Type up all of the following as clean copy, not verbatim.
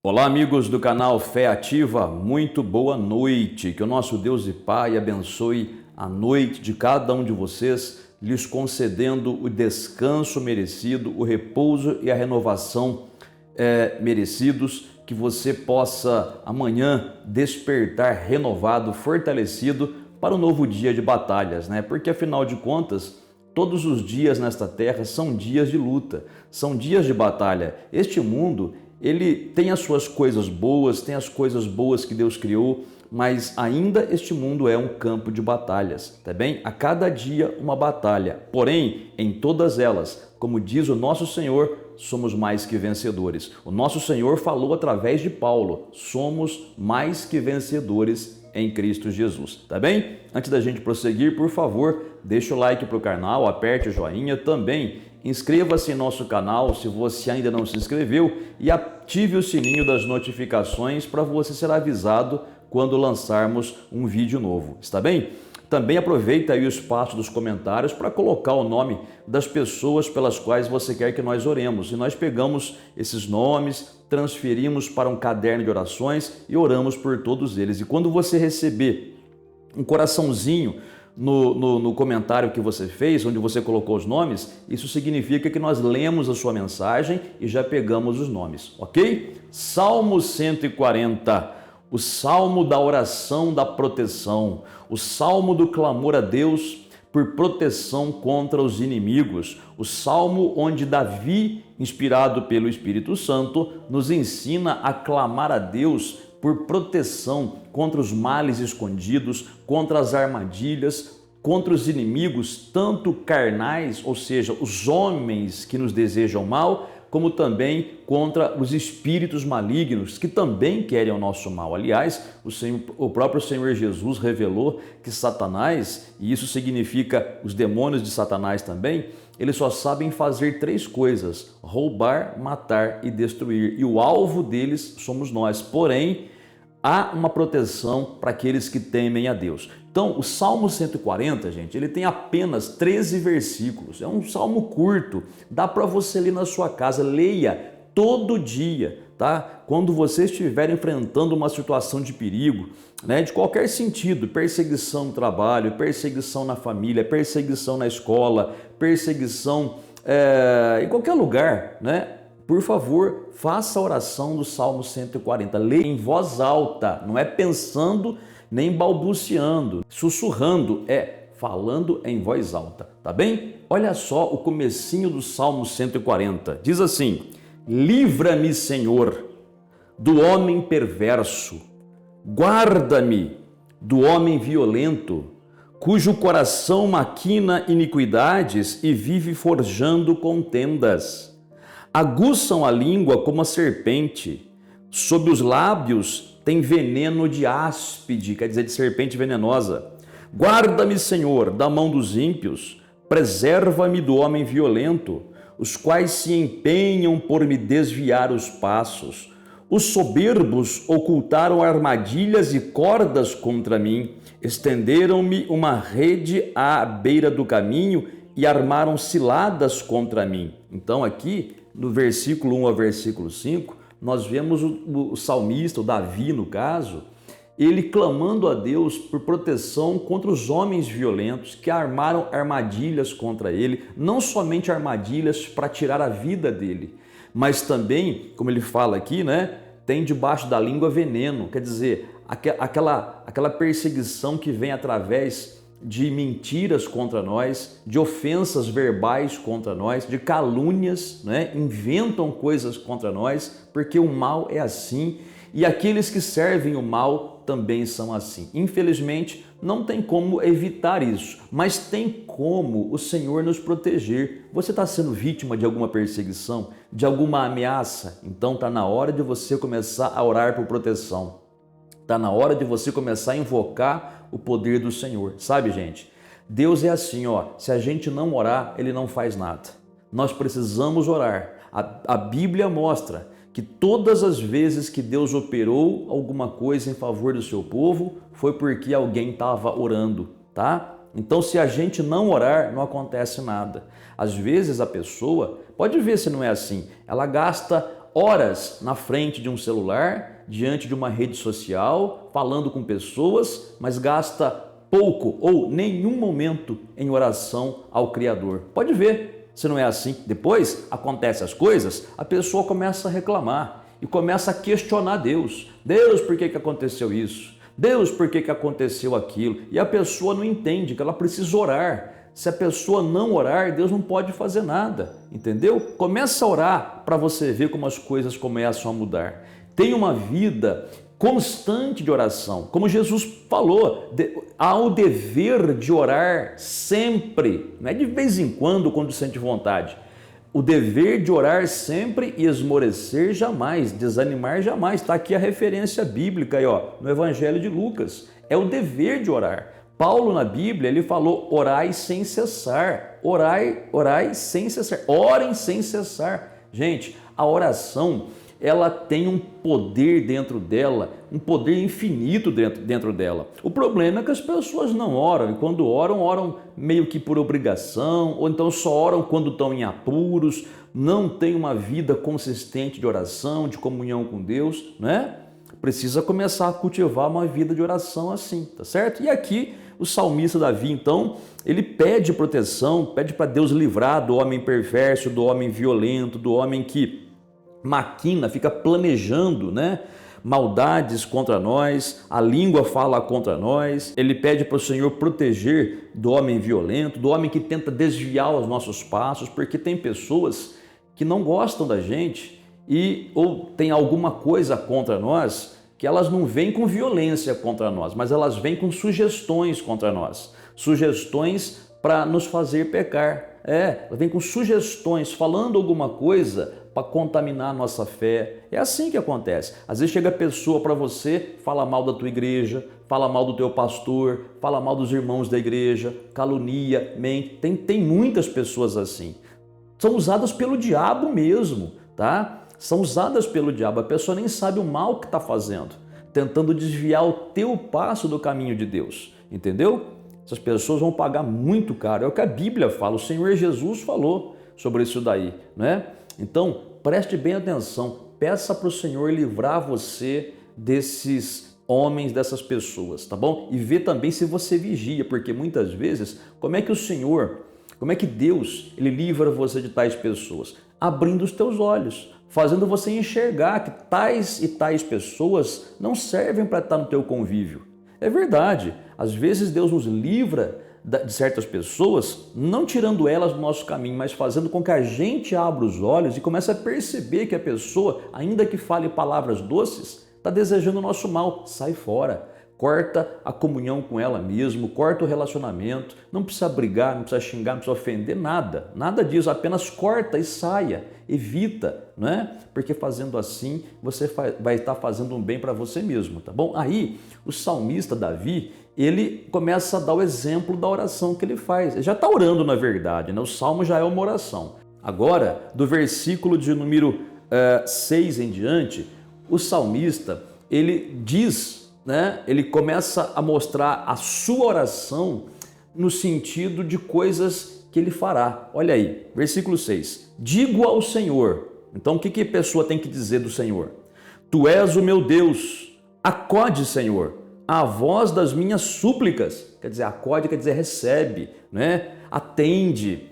Olá, amigos do canal Fé Ativa, muito boa noite. Que o nosso Deus e Pai abençoe a noite de cada um de vocês, lhes concedendo o descanso merecido, o repouso e a renovação merecidos, que você possa amanhã despertar renovado, fortalecido para um novo dia de batalhas, né? Porque afinal de contas, todos os dias nesta terra são dias de luta, são dias de batalha. Este mundo, ele tem as suas coisas boas, tem as coisas boas que Deus criou, mas ainda este mundo é um campo de batalhas, tá bem? A cada dia uma batalha, porém, em todas elas, como diz o nosso Senhor, somos mais que vencedores. O nosso Senhor falou através de Paulo, somos mais que vencedores em Cristo Jesus, tá bem? Antes da gente prosseguir, por favor, deixa o like para o canal, aperte o joinha também. Inscreva-se em nosso canal se você ainda não se inscreveu e ative o sininho das notificações para você ser avisado quando lançarmos um vídeo novo, está bem? Também aproveita aí o espaço dos comentários para colocar o nome das pessoas pelas quais você quer que nós oremos. E nós pegamos esses nomes, transferimos para um caderno de orações e oramos por todos eles. E quando você receber um coraçãozinho no comentário que você fez, onde você colocou os nomes, isso significa que nós lemos a sua mensagem e já pegamos os nomes, ok? Salmo 140. O salmo da oração da proteção, o salmo do clamor a Deus por proteção contra os inimigos, o salmo onde Davi, inspirado pelo Espírito Santo, nos ensina a clamar a Deus por proteção contra os males escondidos, contra as armadilhas, contra os inimigos, tanto carnais, ou seja, os homens que nos desejam mal, como também contra os espíritos malignos que também querem o nosso mal. Aliás, o próprio Senhor Jesus revelou que Satanás, e isso significa os demônios de Satanás também, eles só sabem fazer três coisas: roubar, matar e destruir. E o alvo deles somos nós. Porém, há uma proteção para aqueles que temem a Deus. Então, o Salmo 140, gente, ele tem apenas 13 versículos. É um salmo curto, dá para você ler na sua casa, leia todo dia, tá? Quando você estiver enfrentando uma situação de perigo, né, de qualquer sentido, perseguição no trabalho, perseguição na família, perseguição na escola, perseguição em qualquer lugar, né? Por favor, faça a oração do Salmo 140, leia em voz alta, não é pensando nem balbuciando, sussurrando, falando em voz alta, tá bem? Olha só o comecinho do Salmo 140, diz assim: livra-me, Senhor, do homem perverso, guarda-me do homem violento, cujo coração maquina iniquidades e vive forjando contendas. Aguçam a língua como a serpente, sob os lábios tem veneno de áspide, quer dizer, de serpente venenosa. Guarda-me, Senhor, da mão dos ímpios, preserva-me do homem violento, os quais se empenham por me desviar os passos. Os soberbos ocultaram armadilhas e cordas contra mim, estenderam-me uma rede à beira do caminho e armaram ciladas contra mim. Então aqui, no versículo 1 ao versículo 5, nós vemos o salmista, o Davi no caso, ele clamando a Deus por proteção contra os homens violentos que armaram armadilhas contra ele, não somente armadilhas para tirar a vida dele, mas também, como ele fala aqui, né, tem debaixo da língua veneno, quer dizer, aquela perseguição que vem através de mentiras contra nós, de ofensas verbais contra nós, de calúnias, né? Inventam coisas contra nós, porque o mal é assim e aqueles que servem o mal também são assim. Infelizmente, não tem como evitar isso, mas tem como o Senhor nos proteger. Você está sendo vítima de alguma perseguição, de alguma ameaça? Então está na hora de você começar a orar por proteção. Está na hora de você começar a invocar o poder do Senhor. Sabe, gente? Deus é assim, ó. Se a gente não orar, Ele não faz nada. Nós precisamos orar. A Bíblia mostra que todas as vezes que Deus operou alguma coisa em favor do seu povo, foi porque alguém estava orando, tá? Então, se a gente não orar, não acontece nada. Às vezes a pessoa, pode ver se não é assim, ela gasta horas na frente de um celular, diante de uma rede social, falando com pessoas, mas gasta pouco ou nenhum momento em oração ao Criador. Pode ver se não é assim. Depois acontecem as coisas, a pessoa começa a reclamar e começa a questionar Deus. Deus, por que aconteceu isso? Deus, por que aconteceu aquilo? E a pessoa não entende que ela precisa orar. Se a pessoa não orar, Deus não pode fazer nada, entendeu? Começa a orar para você ver como as coisas começam a mudar. Tenha uma vida constante de oração. Como Jesus falou, há o dever de orar sempre, não é de vez em quando sente vontade. O dever de orar sempre e esmorecer jamais, desanimar jamais. Está aqui a referência bíblica aí, ó, no Evangelho de Lucas. É o dever de orar. Paulo na Bíblia, ele falou, orai sem cessar, orai sem cessar, orem sem cessar. Gente, a oração, ela tem um poder dentro dela, um poder infinito dentro dela. O problema é que as pessoas não oram, e quando oram, oram meio que por obrigação, ou então só oram quando estão em apuros, não tem uma vida consistente de oração, de comunhão com Deus, né? Precisa começar a cultivar uma vida de oração assim, tá certo? E aqui o salmista Davi, então, ele pede proteção, pede para Deus livrar do homem perverso, do homem violento, do homem que maquina, fica planejando, né? Maldades contra nós, a língua fala contra nós. Ele pede para o Senhor proteger do homem violento, do homem que tenta desviar os nossos passos, porque tem pessoas que não gostam da gente ou tem alguma coisa contra nós, que elas não vêm com violência contra nós, mas elas vêm com sugestões contra nós, sugestões para nos fazer pecar. Ela vem com sugestões, falando alguma coisa para contaminar a nossa fé. É assim que acontece. Às vezes chega a pessoa para você, fala mal da tua igreja, fala mal do teu pastor, fala mal dos irmãos da igreja, calunia, mente. Tem muitas pessoas assim. São usadas pelo diabo mesmo, tá? São usadas pelo diabo, a pessoa nem sabe o mal que está fazendo, tentando desviar o teu passo do caminho de Deus, entendeu? Essas pessoas vão pagar muito caro, é o que a Bíblia fala, o Senhor Jesus falou sobre isso daí, né? Então, preste bem atenção, peça para o Senhor livrar você desses homens, dessas pessoas, tá bom? E vê também se você vigia, porque muitas vezes, como é que Deus, ele livra você de tais pessoas? Abrindo os teus olhos, fazendo você enxergar que tais e tais pessoas não servem para estar no teu convívio. É verdade, às vezes Deus nos livra de certas pessoas, não tirando elas do nosso caminho, mas fazendo com que a gente abra os olhos e comece a perceber que a pessoa, ainda que fale palavras doces, está desejando o nosso mal. Sai fora. Corta a comunhão com ela mesmo, corta o relacionamento, não precisa brigar, não precisa xingar, não precisa ofender, nada disso, apenas corta e saia, evita, né? Porque fazendo assim, você vai estar fazendo um bem para você mesmo, tá bom? Aí, o salmista Davi, ele começa a dar o exemplo da oração que ele faz, ele já está orando na verdade, né? O salmo já é uma oração. Agora, do versículo de número 6 em diante, o salmista, ele diz, né? Ele começa a mostrar a sua oração no sentido de coisas que ele fará. Olha aí, versículo 6. Digo ao Senhor. Então, o que a pessoa tem que dizer do Senhor? Tu és o meu Deus. Acode, Senhor, a voz das minhas súplicas. Quer dizer, acode quer dizer recebe, né? Atende,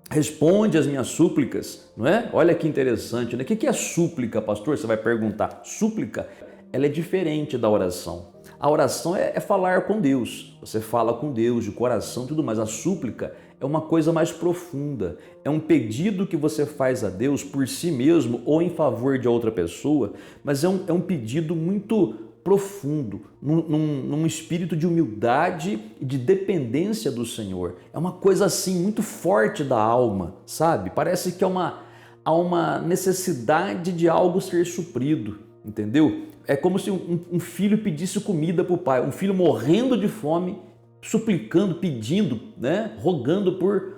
responde às minhas súplicas, não é? Olha que interessante, né? O que é súplica, pastor? Você vai perguntar. Súplica, ela é diferente da oração. A oração é falar com Deus. Você fala com Deus de coração e tudo mais. A súplica é uma coisa mais profunda. É um pedido que você faz a Deus por si mesmo ou em favor de outra pessoa, mas é um pedido muito profundo, num espírito de humildade e de dependência do Senhor. É uma coisa assim muito forte da alma, sabe? Parece que há uma necessidade de algo ser suprido, entendeu? É como se um filho pedisse comida para o pai, um filho morrendo de fome, suplicando, pedindo, né? Rogando por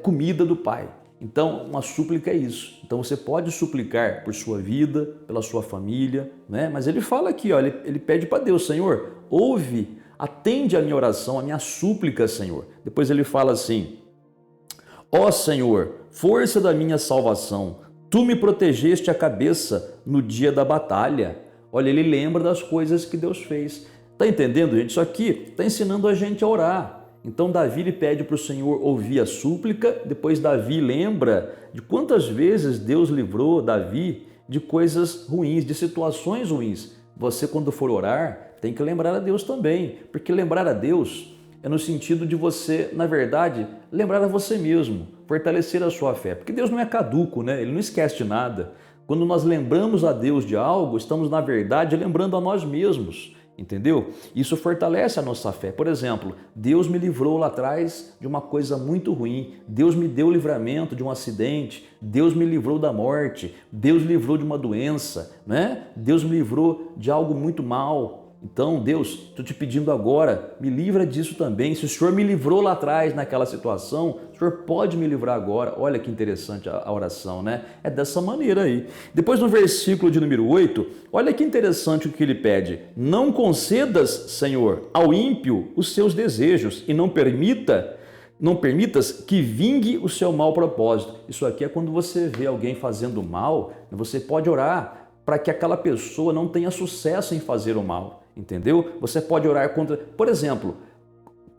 comida do pai. Então, uma súplica é isso. Então, você pode suplicar por sua vida, pela sua família, né? Mas ele fala aqui, ó, ele pede para Deus, Senhor, ouve, atende a minha oração, a minha súplica, Senhor. Depois ele fala assim, ó Senhor, força da minha salvação, Tu me protegeste a cabeça no dia da batalha. Olha, ele lembra das coisas que Deus fez. Está entendendo, gente? Isso aqui está ensinando a gente a orar. Então Davi ele pede para o Senhor ouvir a súplica, depois Davi lembra de quantas vezes Deus livrou Davi de coisas ruins, de situações ruins. Você, quando for orar, tem que lembrar a Deus também, porque lembrar a Deus é no sentido de você, na verdade, lembrar a você mesmo, fortalecer a sua fé, porque Deus não é caduco, né? Ele não esquece de nada. Quando nós lembramos a Deus de algo, estamos, na verdade, lembrando a nós mesmos. Entendeu? Isso fortalece a nossa fé. Por exemplo, Deus me livrou lá atrás de uma coisa muito ruim. Deus me deu o livramento de um acidente. Deus me livrou da morte. Deus me livrou de uma doença, né? Deus me livrou de algo muito mal. Então, Deus, estou te pedindo agora, me livra disso também. Se o Senhor me livrou lá atrás naquela situação, o Senhor pode me livrar agora. Olha que interessante a oração, né? É dessa maneira aí. Depois no versículo de número 8, olha que interessante o que ele pede. Não concedas, Senhor, ao ímpio os seus desejos e não permitas que vingue o seu mau propósito. Isso aqui é quando você vê alguém fazendo mal, você pode orar para que aquela pessoa não tenha sucesso em fazer o mal. Entendeu? Você pode orar contra... Por exemplo,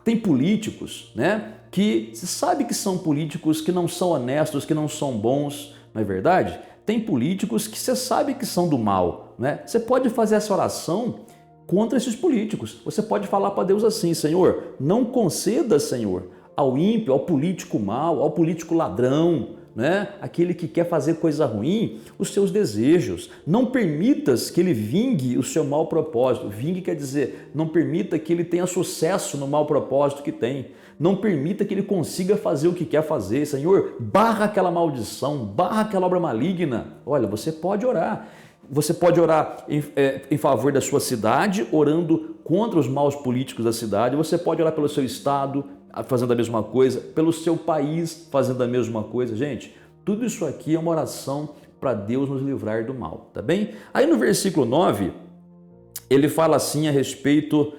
tem políticos, né, que se sabe que são políticos que não são honestos, que não são bons, não é verdade? Tem políticos que você sabe que são do mal, né? Você pode fazer essa oração contra esses políticos. Você pode falar para Deus assim: Senhor, não conceda, Senhor, ao ímpio, ao político mau, ao político ladrão, né? Aquele que quer fazer coisa ruim, os seus desejos. Não permitas que ele vingue o seu mau propósito. Vingue quer dizer, não permita que ele tenha sucesso no mau propósito que tem. Não permita que ele consiga fazer o que quer fazer. Senhor, barra aquela maldição, barra aquela obra maligna. Olha, você pode orar. Você pode orar em favor da sua cidade, orando contra os maus políticos da cidade. Você pode orar pelo seu estado, fazendo a mesma coisa, pelo seu país, fazendo a mesma coisa. Gente, tudo isso aqui é uma oração para Deus nos livrar do mal, tá bem? Aí no versículo 9, ele fala assim a respeito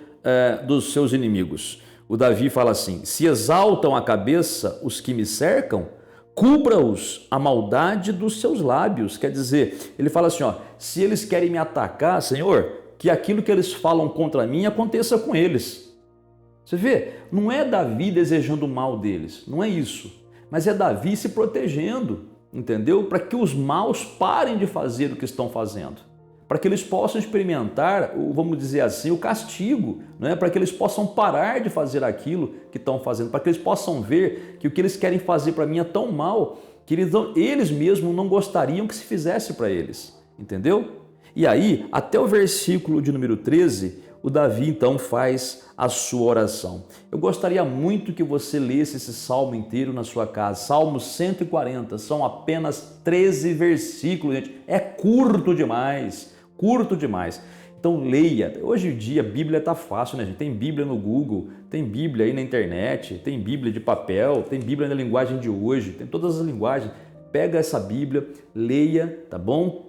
dos seus inimigos. O Davi fala assim: se exaltam a cabeça os que me cercam, cubra-os a maldade dos seus lábios. Quer dizer, ele fala assim, ó, se eles querem me atacar, Senhor, que aquilo que eles falam contra mim aconteça com eles. Você vê, não é Davi desejando o mal deles, não é isso, mas é Davi se protegendo, entendeu? Para que os maus parem de fazer o que estão fazendo, para que eles possam experimentar, vamos dizer assim, o castigo, né? Para que eles possam parar de fazer aquilo que estão fazendo, para que eles possam ver que o que eles querem fazer para mim é tão mal que eles mesmos não gostariam que se fizesse para eles, entendeu? E aí, até o versículo de número 13, o Davi então faz a sua oração. Eu gostaria muito que você lesse esse salmo inteiro na sua casa. Salmo 140, são apenas 13 versículos, gente. É curto demais, curto demais. Então leia. Hoje em dia a Bíblia está fácil, né, gente? Tem Bíblia no Google, tem Bíblia aí na internet, tem Bíblia de papel, tem Bíblia na linguagem de hoje, tem todas as linguagens. Pega essa Bíblia, leia, tá bom?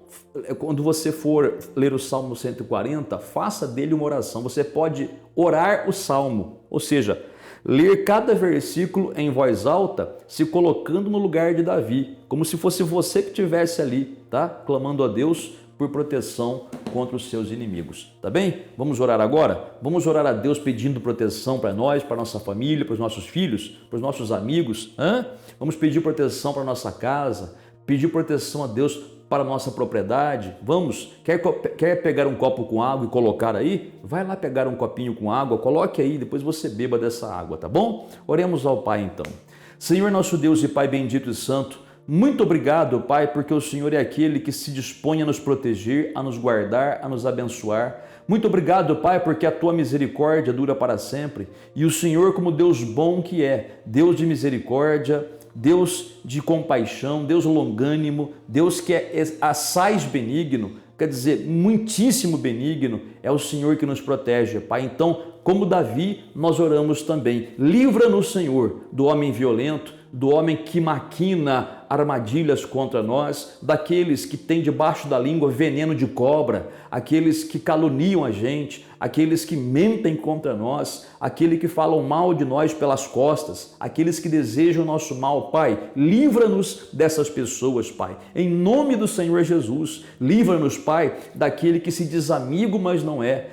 Quando você for ler o Salmo 140, faça dele uma oração. Você pode orar o Salmo, ou seja, ler cada versículo em voz alta, se colocando no lugar de Davi, como se fosse você que estivesse ali, tá? Clamando a Deus por proteção contra os seus inimigos, tá bem? Vamos orar agora? Vamos orar a Deus pedindo proteção para nós, para nossa família, para os nossos filhos, para os nossos amigos, Vamos pedir proteção para a nossa casa, pedir proteção a Deus para a nossa propriedade. Vamos, quer pegar um copo com água e colocar aí? Vai lá pegar um copinho com água, coloque aí, depois você beba dessa água, tá bom? Oremos ao Pai então. Senhor nosso Deus e Pai bendito e santo, muito obrigado, Pai, porque o Senhor é aquele que se dispõe a nos proteger, a nos guardar, a nos abençoar. Muito obrigado, Pai, porque a Tua misericórdia dura para sempre. E o Senhor, como Deus bom que é, Deus de misericórdia, Deus de compaixão, Deus longânimo, Deus que é assaz benigno, quer dizer, muitíssimo benigno, é o Senhor que nos protege, Pai. Então, como Davi, nós oramos também. Livra-nos, Senhor, do homem violento, do homem que maquina armadilhas contra nós, daqueles que têm debaixo da língua veneno de cobra, aqueles que caluniam a gente, aqueles que mentem contra nós, aqueles que falam mal de nós pelas costas, aqueles que desejam o nosso mal. Pai, livra-nos dessas pessoas, Pai, em nome do Senhor Jesus. Livra-nos, Pai, daquele que se diz amigo, mas não é,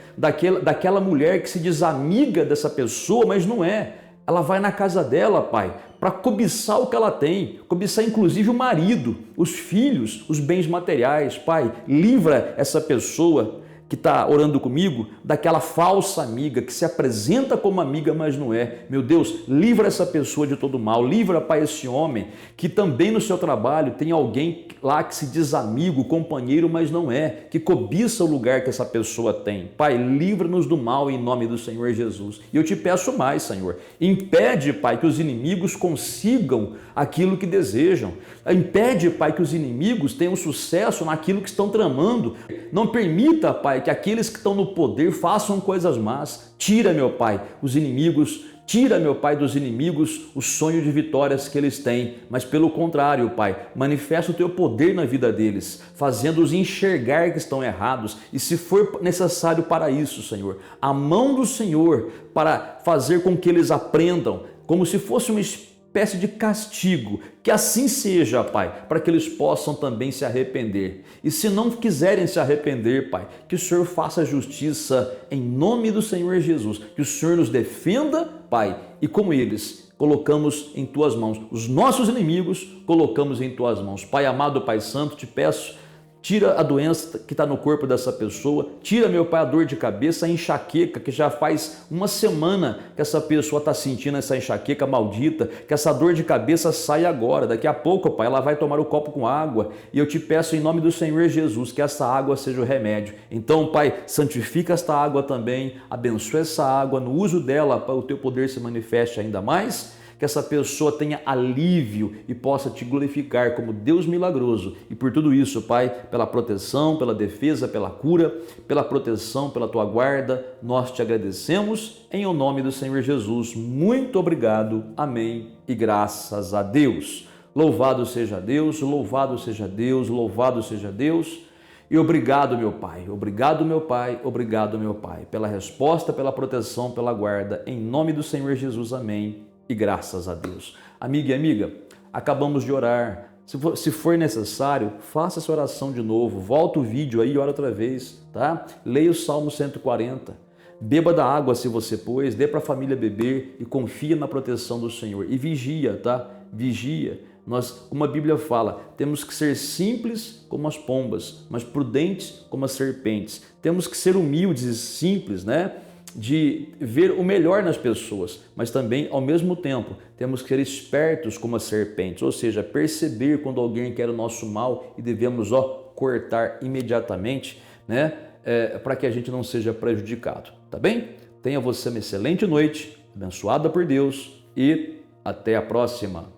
daquela mulher que se diz amiga dessa pessoa, mas não é. Ela vai na casa dela, Pai, para cobiçar o que ela tem, cobiçar inclusive o marido, os filhos, os bens materiais. Pai, livra essa pessoa que está orando comigo daquela falsa amiga que se apresenta como amiga, mas não é. Meu Deus, livra essa pessoa de todo mal. Livra, Pai, esse homem que também no seu trabalho tem alguém lá que se diz amigo, companheiro, mas não é, que cobiça o lugar que essa pessoa tem. Pai, livra-nos do mal em nome do Senhor Jesus. E eu te peço mais, Senhor, impede, Pai, que os inimigos consigam aquilo que desejam. Impede, Pai, que os inimigos tenham sucesso naquilo que estão tramando. Não permita, Pai, que aqueles que estão no poder façam coisas más. Tira, meu Pai, os inimigos. Tira, meu Pai, dos inimigos o sonho de vitórias que eles têm, mas pelo contrário, Pai, manifesta o teu poder na vida deles, fazendo-os enxergar que estão errados, e se for necessário para isso, Senhor, a mão do Senhor para fazer com que eles aprendam, como se fosse uma espécie de castigo, que assim seja, Pai, para que eles possam também se arrepender. E se não quiserem se arrepender, Pai, que o Senhor faça justiça em nome do Senhor Jesus, que o Senhor nos defenda, Pai, e como eles, colocamos em Tuas mãos, os nossos inimigos colocamos em Tuas mãos. Pai amado, Pai santo, te peço, tira a doença que está no corpo dessa pessoa, tira, meu Pai, a dor de cabeça, a enxaqueca, que já faz uma semana que essa pessoa está sentindo essa enxaqueca maldita, que essa dor de cabeça sai agora, daqui a pouco, Pai, ela vai tomar o copo com água, e eu te peço em nome do Senhor Jesus, que essa água seja o remédio. Então, Pai, santifica esta água também, abençoa essa água, no uso dela, para o teu poder se manifeste ainda mais, que essa pessoa tenha alívio e possa te glorificar como Deus milagroso. E por tudo isso, Pai, pela proteção, pela defesa, pela cura, pela proteção, pela tua guarda, nós te agradecemos em o nome do Senhor Jesus. Muito obrigado. Amém. E graças a Deus. Louvado seja Deus, louvado seja Deus, louvado seja Deus. E obrigado, meu Pai, obrigado, meu Pai, obrigado, meu Pai, pela resposta, pela proteção, pela guarda. Em nome do Senhor Jesus. Amém. E graças a Deus. Amiga e amiga, acabamos de orar. Se for necessário, faça essa oração de novo. Volta o vídeo aí e ora outra vez, tá? Leia o Salmo 140. Beba da água se você pôs, dê para a família beber e confia na proteção do Senhor. E vigia, tá? Vigia. Nós, como a Bíblia fala, temos que ser simples como as pombas, mas prudentes como as serpentes. Temos que ser humildes e simples, né? De ver o melhor nas pessoas, mas também, ao mesmo tempo, temos que ser espertos como as serpentes, ou seja, perceber quando alguém quer o nosso mal e devemos cortar imediatamente, né? Para que a gente não seja prejudicado, tá bem? Tenha você uma excelente noite, abençoada por Deus e até a próxima.